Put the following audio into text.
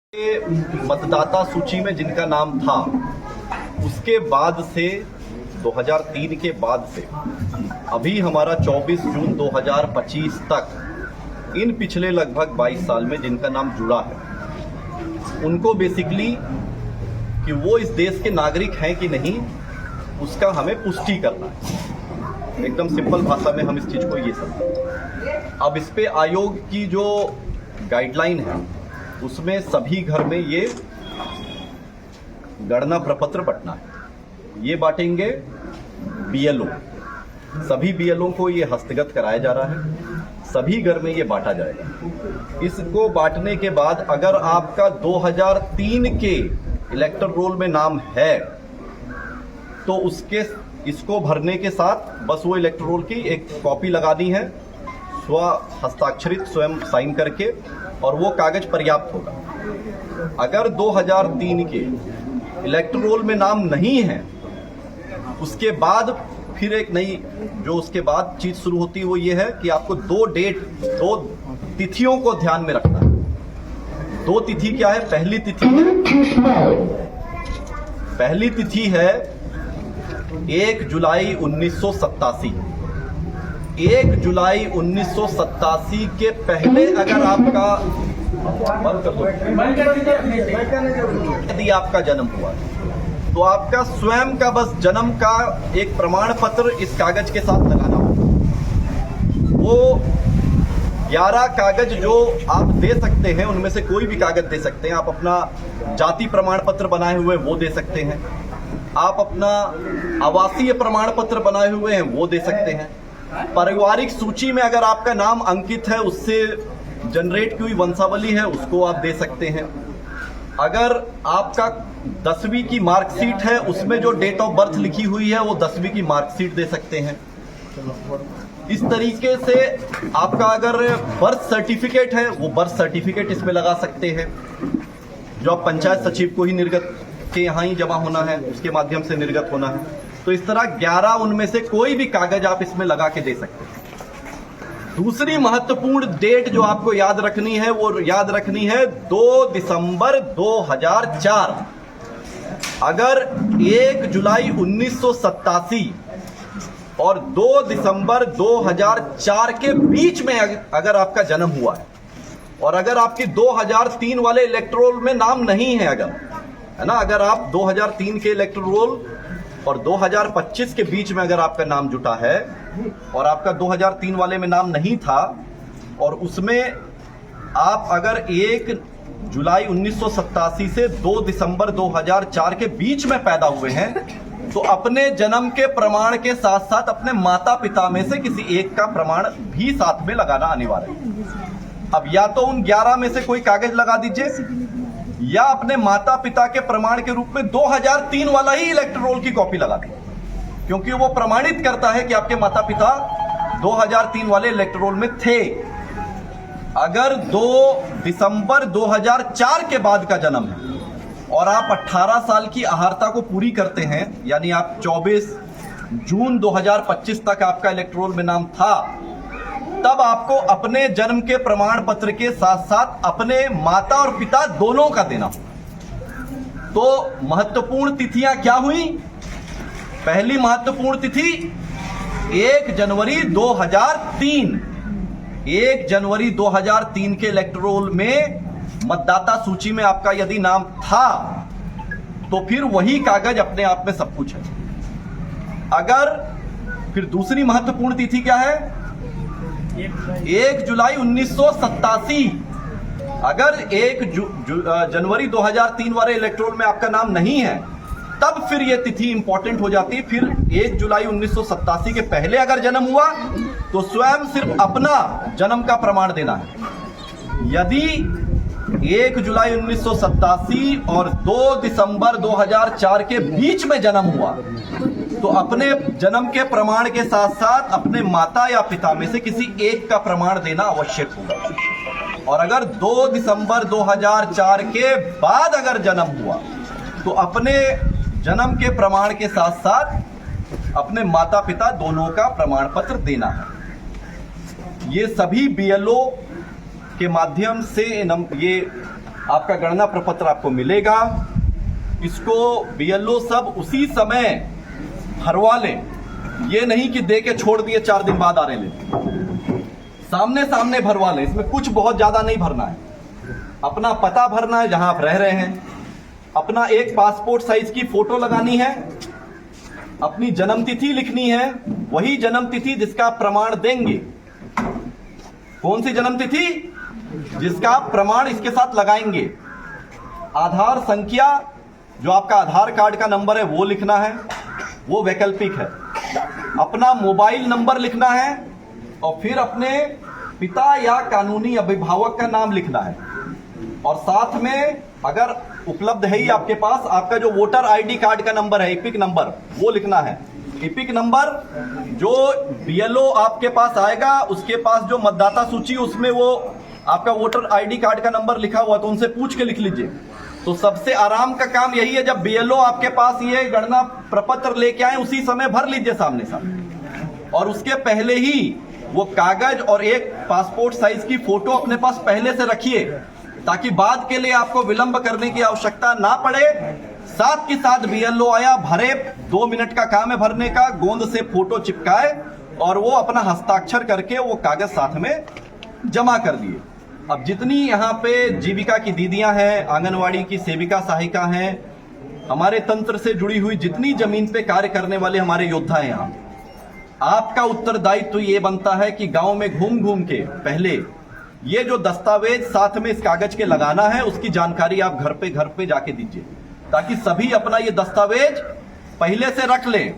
मतदाता सूची में जिनका नाम था उसके बाद से 2003 के बाद से अभी हमारा 24 जून 2025 तक इन पिछले लगभग 22 साल में जिनका नाम जुड़ा है उनको बेसिकली कि वो इस देश के नागरिक हैं कि नहीं उसका हमें पुष्टि करना है। एकदम सिंपल भाषा में हम इस चीज को ये समझें। अब इस पे आयोग की जो गाइडलाइन है उसमें सभी घर में ये गणना प्रपत्र बंटना है। ये बांटेंगे बीएलओ, सभी बीएलओ को ये हस्तगत कराया जा रहा है, सभी घर में ये बांटा जाएगा। इसको बांटने के बाद अगर आपका 2003 के इलेक्टर रोल में नाम है तो इसको भरने के साथ बस वो इलेक्टर रोल की एक कॉपी लगानी है, स्व हस्ताक्षरित स्वयं साइन करके, और वो कागज पर्याप्त होगा। अगर 2003 के इलेक्टर रोल में नाम नहीं है उसके बाद फिर एक नई जो उसके बाद चीज शुरू होती है वो ये है कि आपको दो तिथियों को ध्यान में रखना है। दो तिथि क्या है? पहली तिथि है 1 जुलाई 1987। 1 जुलाई 1987 के पहले अगर आपका यदि आपका जन्म हुआ तो आपका स्वयं का बस जन्म का एक प्रमाण पत्र इस कागज के साथ लगाना होगा। वो 11 कागज जो आप दे सकते हैं उनमें से कोई भी कागज दे सकते हैं। आप अपना जाति प्रमाण पत्र बनाए हुए वो दे सकते हैं, आप अपना आवासीय प्रमाण पत्र बनाए हुए हैं वो दे सकते हैं, पारिवारिक सूची में अगर आपका नाम अंकित है उससे जनरेट की हुई वंशावली है उसको आप दे सकते हैं। अगर आपका 10वीं की मार्कशीट है उसमें जो डेट ऑफ बर्थ लिखी हुई है वो 10वीं की मार्कशीट दे सकते हैं। इस तरीके से आपका अगर बर्थ सर्टिफिकेट है वो बर्थ सर्टिफिकेट इसमें लगा सकते हैं, जो आप पंचायत सचिव को ही निर्गत के यहाँ ही जमा होना है उसके माध्यम से निर्गत होना है। तो इस तरह 11 उनमें से कोई भी कागज आप इसमें लगा के दे सकते हैं। दूसरी महत्वपूर्ण डेट जो आपको याद रखनी है वो याद रखनी है 2 दिसंबर 2004। अगर 1 जुलाई 1987 और 2 दिसंबर 2004 के बीच में अगर आपका जन्म हुआ है और अगर आपकी 2003 वाले इलेक्टोरल में नाम नहीं है, अगर है ना, अगर आप 2003 के इलेक्टोरल और 2025 के बीच में अगर आपका नाम जुटा है और आपका 2003 वाले में नाम नहीं था और उसमें आप अगर 1 जुलाई 1987 से 2 दिसंबर 2004 के बीच में पैदा हुए हैं तो अपने जन्म के प्रमाण के साथ साथ अपने माता पिता में से किसी एक का प्रमाण भी साथ में लगाना अनिवार्य है। अब या तो उन 11 में से कोई कागज लगा दीजिए या अपने माता पिता के प्रमाण के रूप में 2003 वाला ही इलेक्टर रोल की कॉपी लगा दें, क्योंकि वो प्रमाणित करता है कि आपके माता पिता 2003 वाले इलेक्टर रोल में थे। अगर 2 दिसंबर 2004 के बाद का जन्म है और आप 18 साल की अहार्ता को पूरी करते हैं, यानी आप 24 जून 2025 तक आपका इलेक्टर रोल में नाम था, तब आपको अपने जन्म के प्रमाण पत्र के साथ साथ अपने माता और पिता दोनों का देना। तो महत्वपूर्ण तिथियां क्या हुई? पहली महत्वपूर्ण तिथि 1 जनवरी 2003। 1 जनवरी 2003 के इलेक्टोरल में मतदाता सूची में आपका यदि नाम था तो फिर वही कागज अपने आप में सब कुछ है। अगर फिर दूसरी महत्वपूर्ण तिथि क्या है? 1 जुलाई 1987। अगर 1 जनवरी 2003 वाले इलेक्टोरल में आपका नाम नहीं है तब फिर यह तिथि इंपॉर्टेंट हो जाती है। फिर 1 जुलाई 1987 के पहले अगर जन्म हुआ तो स्वयं सिर्फ अपना जन्म का प्रमाण देना है। यदि 1 जुलाई 1987 और 2 दिसंबर 2004 के बीच में जन्म हुआ तो अपने जन्म के प्रमाण के साथ साथ अपने माता या पिता में से किसी एक का प्रमाण देना आवश्यक होगा। और अगर 2 दिसंबर 2004 के बाद अगर जन्म हुआ तो अपने जन्म के प्रमाण के साथ साथ अपने माता पिता दोनों का प्रमाण पत्र देना है। ये सभी बीएलओ के माध्यम से ये आपका गणना प्रपत्र आपको मिलेगा। इसको बीएलओ सब उसी समय भरवा लें, ये नहीं कि दे के छोड़ दिए 4 दिन बाद आ रहे ले, सामने सामने भरवा लें। इसमें कुछ बहुत ज्यादा नहीं भरना है, अपना पता भरना है जहां आप रह रहे हैं, अपना एक पासपोर्ट साइज की फोटो लगानी है, अपनी जन्म तिथि लिखनी है, वही जन्म तिथि जिसका आप प्रमाण देंगे। कौन सी जन्म तिथि? जिसका आप प्रमाण इसके साथ लगाएंगे। आधार संख्या, जो आपका आधार कार्ड का नंबर है वो लिखना है, वो वैकल्पिक है। अपना मोबाइल नंबर लिखना है और फिर अपने पिता या कानूनी अभिभावक का नाम लिखना है। और साथ में अगर उपलब्ध है ही आपके पास, आपका जो वोटर आईडी कार्ड का नंबर है, इपिक नंबर, वो लिखना है। इपिक नंबर जो बीएलओ आपके पास आएगा, उसके पास जो मतदाता सूची उसमें वो आपका वोटर आईडी कार्ड का नंबर लिखा हुआ, तो उनसे पूछ के लिख लीजिए। तो सबसे आराम का काम यही है, जब बीएलओ आपके पास ये गणना प्रपत्र लेके आए उसी समय भर लीजिए सामने सामने। और उसके पहले ही वो कागज और एक पासपोर्ट साइज की फोटो अपने पास पहले से रखिए, ताकि बाद के लिए आपको विलंब करने की आवश्यकता ना पड़े। साथ के साथ बीएलओ आया, भरे, 2 मिनट का काम है भरने का, गोंद से फोटो चिपकाए और वो अपना हस्ताक्षर करके वो कागज साथ में जमा कर दिए। अब जितनी यहाँ पे जीविका की दीदियां हैं, आंगनवाड़ी की सेविका सहायिका हैं, हमारे तंत्र से जुड़ी हुई जितनी जमीन पे कार्य करने वाले हमारे योद्धा हैं, यहाँ आपका उत्तरदायित्व तो ये बनता है कि गांव में घूम घूम के पहले ये जो दस्तावेज साथ में इस कागज के लगाना है, उसकी जानकारी आप घर पे जाके दीजिए, ताकि सभी अपना ये दस्तावेज पहले से रख लें।